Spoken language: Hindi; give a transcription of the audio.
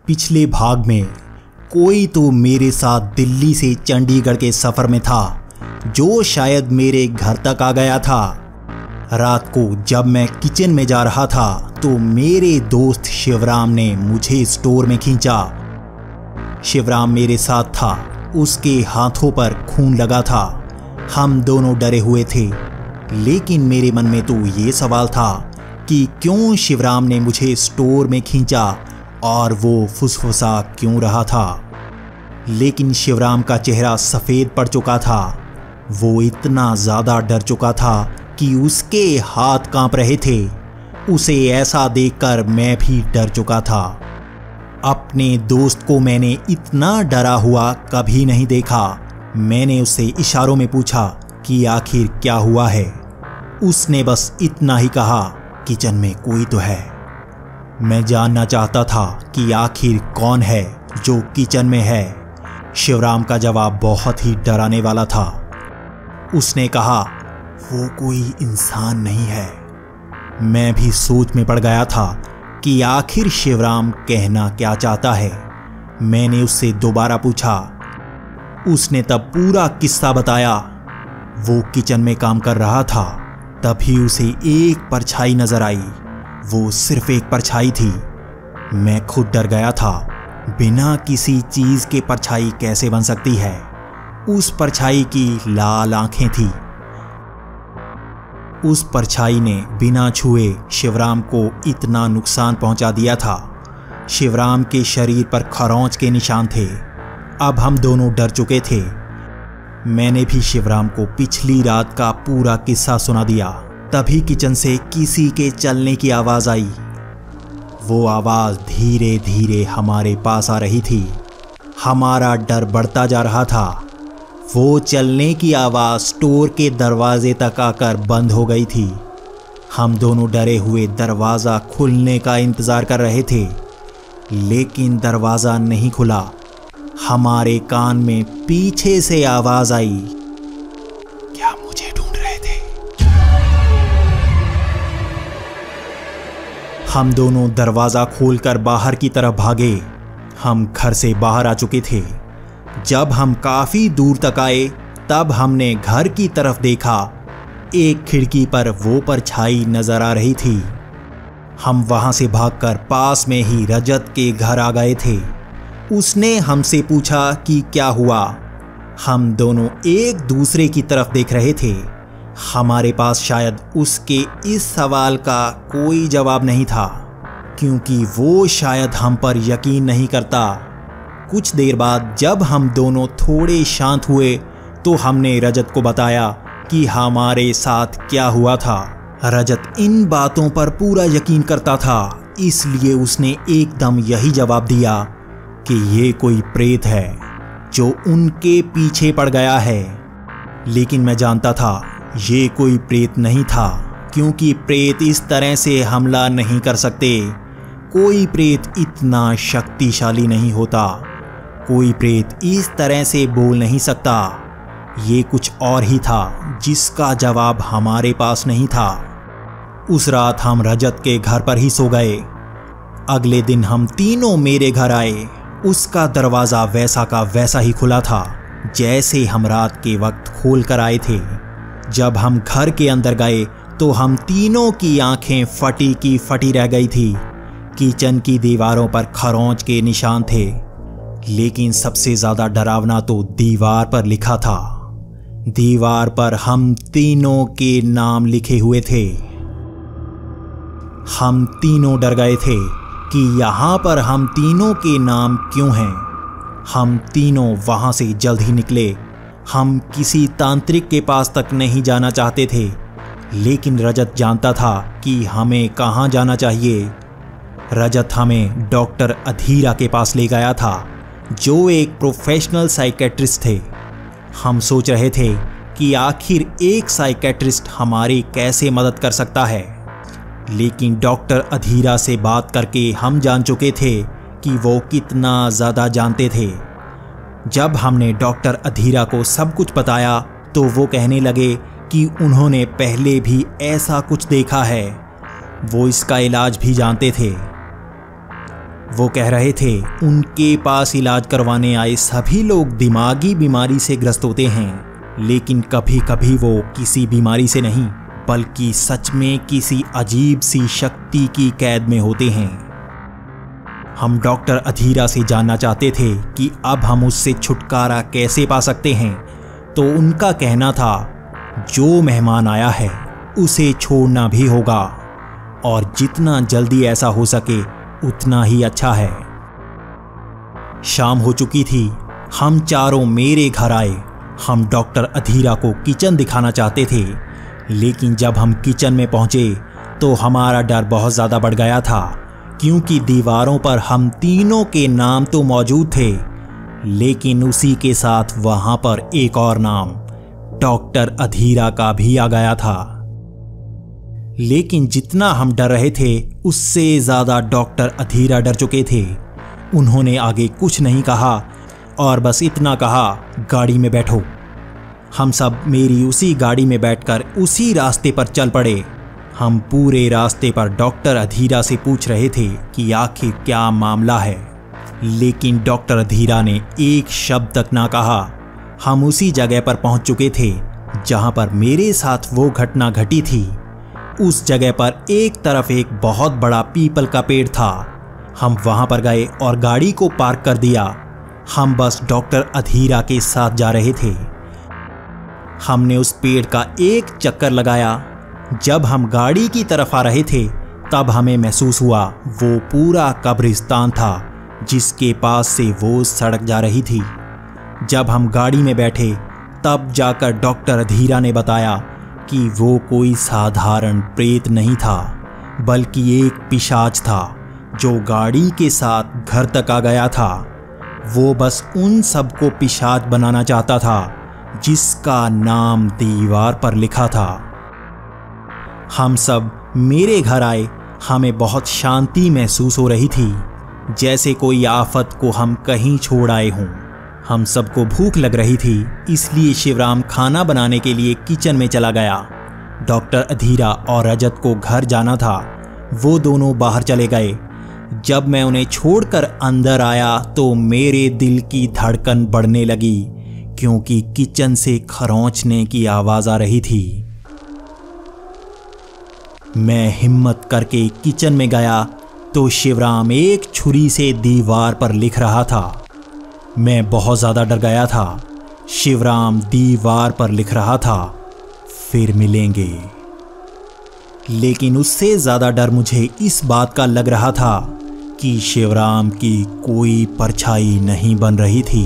पिछले भाग में कोई तो मेरे साथ दिल्ली से चंडीगढ़ के सफ़र में था जो शायद मेरे घर तक आ गया था। रात को जब मैं किचन में जा रहा था तो मेरे दोस्त शिवराम ने मुझे स्टोर में खींचा। शिवराम मेरे साथ था, उसके हाथों पर खून लगा था। हम दोनों डरे हुए थे, लेकिन मेरे मन में तो ये सवाल था कि क्यों शिवराम ने मुझे स्टोर में खींचा और वो फुसफुसा क्यों रहा था। लेकिन शिवराम का चेहरा सफ़ेद पड़ चुका था। वो इतना ज़्यादा डर चुका था कि उसके हाथ कांप रहे थे। उसे ऐसा देखकर मैं भी डर चुका था। अपने दोस्त को मैंने इतना डरा हुआ कभी नहीं देखा। मैंने उससे इशारों में पूछा कि आखिर क्या हुआ है। उसने बस इतना ही कहा, किचन में कोई तो है। मैं जानना चाहता था कि आखिर कौन है जो किचन में है। शिवराम का जवाब बहुत ही डराने वाला था। उसने कहा, वो कोई इंसान नहीं है। मैं भी सोच में पड़ गया था कि आखिर शिवराम कहना क्या चाहता है। मैंने उससे दोबारा पूछा। उसने तब पूरा किस्सा बताया। वो किचन में काम कर रहा था, तभी उसे एक परछाई नजर आई। वो सिर्फ एक परछाई थी। मैं खुद डर गया था। बिना किसी चीज के परछाई कैसे बन सकती है? उस परछाई की लाल आंखें थी। उस परछाई ने बिना छुए शिवराम को इतना नुकसान पहुंचा दिया था। शिवराम के शरीर पर खरोंच के निशान थे। अब हम दोनों डर चुके थे। मैंने भी शिवराम को पिछली रात का पूरा किस्सा सुना दिया। तभी किचन से किसी के चलने की आवाज़ आई। वो आवाज़ धीरे धीरे हमारे पास आ रही थी। हमारा डर बढ़ता जा रहा था। वो चलने की आवाज़ स्टोर के दरवाजे तक आकर बंद हो गई थी। हम दोनों डरे हुए दरवाज़ा खुलने का इंतज़ार कर रहे थे, लेकिन दरवाज़ा नहीं खुला। हमारे कान में पीछे से आवाज़ आई, क्या मुझे ढूंढ रहे थे? हम दोनों दरवाज़ा खोलकर बाहर की तरफ भागे। हम घर से बाहर आ चुके थे। जब हम काफी दूर तक आए तब हमने घर की तरफ देखा। एक खिड़की पर वो परछाई नजर आ रही थी। हम वहां से भागकर पास में ही रजत के घर आ गए थे। उसने हमसे पूछा कि क्या हुआ। हम दोनों एक दूसरे की तरफ देख रहे थे। हमारे पास शायद उसके इस सवाल का कोई जवाब नहीं था, क्योंकि वो शायद हम पर यकीन नहीं करता। कुछ देर बाद जब हम दोनों थोड़े शांत हुए तो हमने रजत को बताया कि हमारे साथ क्या हुआ था। रजत इन बातों पर पूरा यकीन करता था, इसलिए उसने एकदम यही जवाब दिया कि ये कोई प्रेत है जो उनके पीछे पड़ गया है। लेकिन मैं जानता था ये कोई प्रेत नहीं था, क्योंकि प्रेत इस तरह से हमला नहीं कर सकते। कोई प्रेत इतना शक्तिशाली नहीं होता। कोई प्रेत इस तरह से बोल नहीं सकता। ये कुछ और ही था जिसका जवाब हमारे पास नहीं था। उस रात हम रजत के घर पर ही सो गए। अगले दिन हम तीनों मेरे घर आए। उसका दरवाज़ा वैसा का वैसा ही खुला था जैसे हम रात के वक्त खोल कर आए थे। जब हम घर के अंदर गए तो हम तीनों की आंखें फटी की फटी रह गई थी। किचन की दीवारों पर खरोंच के निशान थे, लेकिन सबसे ज्यादा डरावना तो दीवार पर लिखा था। दीवार पर हम तीनों के नाम लिखे हुए थे। हम तीनों डर गए थे कि यहाँ पर हम तीनों के नाम क्यों हैं। हम तीनों वहाँ से जल्द ही निकले। हम किसी तांत्रिक के पास तक नहीं जाना चाहते थे, लेकिन रजत जानता था कि हमें कहाँ जाना चाहिए। रजत हमें डॉक्टर अधीरा के पास ले गया था, जो एक प्रोफेशनल साइकेट्रिस्ट थे। हम सोच रहे थे कि आखिर एक साइकेट्रिस्ट हमारी कैसे मदद कर सकता है, लेकिन डॉक्टर अधीरा से बात करके हम जान चुके थे कि वो कितना ज़्यादा जानते थे। जब हमने डॉक्टर अधीरा को सब कुछ बताया तो वो कहने लगे कि उन्होंने पहले भी ऐसा कुछ देखा है। वो इसका इलाज भी जानते थे। वो कह रहे थे उनके पास इलाज करवाने आए सभी लोग दिमागी बीमारी से ग्रस्त होते हैं, लेकिन कभी कभी वो किसी बीमारी से नहीं बल्कि सच में किसी अजीब सी शक्ति की कैद में होते हैं। हम डॉक्टर अधीरा से जानना चाहते थे कि अब हम उससे छुटकारा कैसे पा सकते हैं, तो उनका कहना था जो मेहमान आया है उसे छोड़ना भी होगा और जितना जल्दी ऐसा हो सके उतना ही अच्छा है। शाम हो चुकी थी, हम चारों मेरे घर आए। हम डॉक्टर अधीरा को किचन दिखाना चाहते थे, लेकिन जब हम किचन में पहुंचे तो हमारा डर बहुत ज़्यादा बढ़ गया था, क्योंकि दीवारों पर हम तीनों के नाम तो मौजूद थे, लेकिन उसी के साथ वहां पर एक और नाम डॉक्टर अधीरा का भी आ गया था। लेकिन जितना हम डर रहे थे उससे ज़्यादा डॉक्टर अधीरा डर चुके थे। उन्होंने आगे कुछ नहीं कहा और बस इतना कहा, गाड़ी में बैठो। हम सब मेरी उसी गाड़ी में बैठकर उसी रास्ते पर चल पड़े। हम पूरे रास्ते पर डॉक्टर अधीरा से पूछ रहे थे कि आखिर क्या मामला है, लेकिन डॉक्टर अधीरा ने एक शब्द तक ना कहा। हम उसी जगह पर पहुंच चुके थे जहां पर मेरे साथ वो घटना घटी थी। उस जगह पर एक तरफ एक बहुत बड़ा पीपल का पेड़ था। हम वहां पर गए और गाड़ी को पार्क कर दिया। हम बस डॉक्टर अधीरा के साथ जा रहे थे। हमने उस पेड़ का एक चक्कर लगाया। जब हम गाड़ी की तरफ आ रहे थे तब हमें महसूस हुआ वो पूरा कब्रिस्तान था जिसके पास से वो सड़क जा रही थी। जब हम गाड़ी में बैठे तब जाकर डॉक्टर अधीरा ने बताया कि वो कोई साधारण प्रेत नहीं था, बल्कि एक पिशाच था जो गाड़ी के साथ घर तक आ गया था। वो बस उन सबको पिशाच बनाना चाहता था जिसका नाम दीवार पर लिखा था। हम सब मेरे घर आए। हमें बहुत शांति महसूस हो रही थी, जैसे कोई आफत को हम कहीं छोड़ आए हों। हम सबको भूख लग रही थी, इसलिए शिवराम खाना बनाने के लिए किचन में चला गया। डॉक्टर अधीरा और रजत को घर जाना था, वो दोनों बाहर चले गए। जब मैं उन्हें छोड़कर अंदर आया तो मेरे दिल की धड़कन बढ़ने लगी, क्योंकि किचन से खरोंचने की आवाज़ आ रही थी। मैं हिम्मत करके किचन में गया तो शिवराम एक छुरी से दीवार पर लिख रहा था। मैं बहुत ज़्यादा डर गया था। शिवराम दीवार पर लिख रहा था, फिर मिलेंगे। लेकिन उससे ज़्यादा डर मुझे इस बात का लग रहा था कि शिवराम की कोई परछाई नहीं बन रही थी।